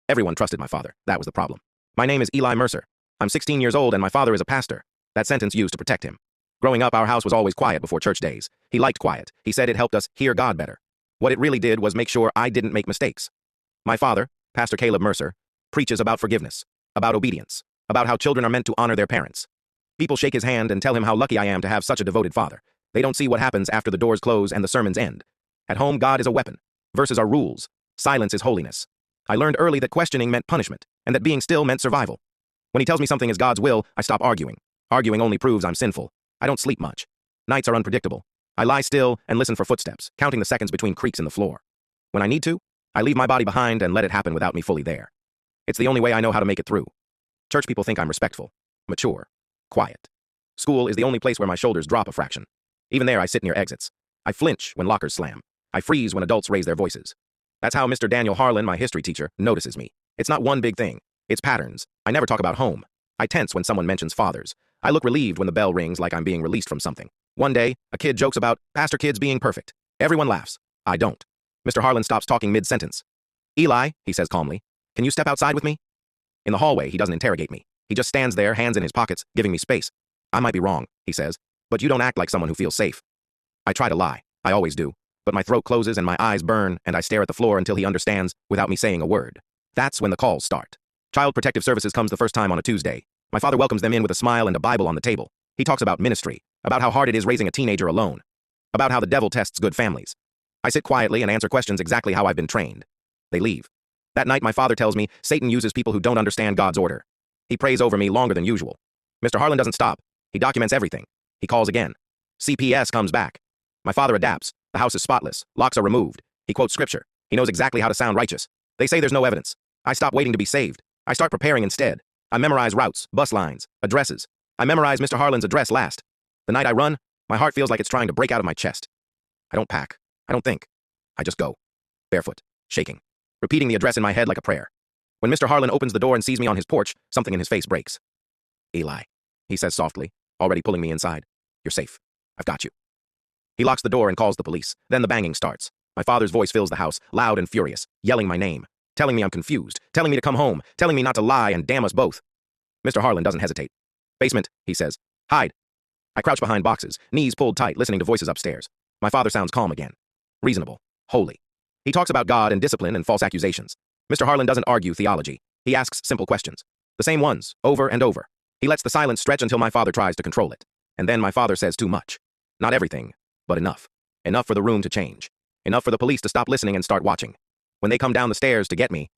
Everyone trusted my father. That was the problem. My name is Eli Mercer. I'm 16 years old and my father is a pastor. That sentence used to protect him. Growing up, our house was always quiet before church days. He liked quiet. He said it helped us hear God better. What it really did was make sure I didn't make mistakes. My father, Pastor Caleb Mercer, preaches about forgiveness, about obedience, about how children are meant to honor their parents. People shake his hand and tell him how lucky I am to have such a devoted father. They don't see what happens after the doors close and the sermons end. At home, God is a weapon. Verses are rules. Silence is holiness. I learned early that questioning meant punishment, and that being still meant survival. When he tells me something is God's will, I stop arguing. Arguing only proves I'm sinful. I don't sleep much. Nights are unpredictable. I lie still and listen for footsteps, counting the seconds between creaks in the floor. When I need to, I leave my body behind and let it happen without me fully there. It's the only way I know how to make it through. Church people think I'm respectful, mature, quiet. School is the only place where my shoulders drop a fraction. Even there, I sit near exits. I flinch when lockers slam. I freeze when adults raise their voices. That's how Mr. Daniel Harlan, my history teacher, notices me. It's not one big thing. It's patterns. I never talk about home. I tense when someone mentions fathers. I look relieved when the bell rings like I'm being released from something. One day, a kid jokes about pastor kids being perfect. Everyone laughs. I don't. Mr. Harlan stops talking mid-sentence. Eli, he says calmly, can you step outside with me? In the hallway, he doesn't interrogate me. He just stands there, hands in his pockets, giving me space. I might be wrong, he says, but you don't act like someone who feels safe. I try to lie. I always do. But my throat closes and my eyes burn, and I stare at the floor until he understands without me saying a word. That's when the calls start. Child Protective Services comes the first time on a Tuesday. My father welcomes them in with a smile and a Bible on the table. He talks about ministry, about how hard it is raising a teenager alone, about how the devil tests good families. I sit quietly and answer questions exactly how I've been trained. They leave. That night, my father tells me Satan uses people who don't understand God's order. He prays over me longer than usual. Mr. Harlan doesn't stop. He documents everything. He calls again. CPS comes back. My father adapts. The house is spotless. Locks are removed. He quotes scripture. He knows exactly how to sound righteous. They say there's no evidence. I stop waiting to be saved. I start preparing instead. I memorize routes, bus lines, addresses. I memorize Mr. Harlan's address last. The night I run, my heart feels like it's trying to break out of my chest. I don't pack. I don't think. I just go. Barefoot, shaking, repeating the address in my head like a prayer. When Mr. Harlan opens the door and sees me on his porch, something in his face breaks. Eli, he says softly, already pulling me inside. You're safe. I've got you. He locks the door and calls the police. Then the banging starts. My father's voice fills the house, loud and furious, yelling my name, telling me I'm confused, telling me to come home, telling me not to lie and damn us both. Mr. Harlan doesn't hesitate. Basement, he says. Hide. I crouch behind boxes, knees pulled tight, listening to voices upstairs. My father sounds calm again. Reasonable. Holy. He talks about God and discipline and false accusations. Mr. Harlan doesn't argue theology. He asks simple questions. The same ones, over and over. He lets the silence stretch until my father tries to control it. And then my father says too much. Not everything, but enough. Enough for the room to change. Enough for the police to stop listening and start watching. When they come down the stairs to get me,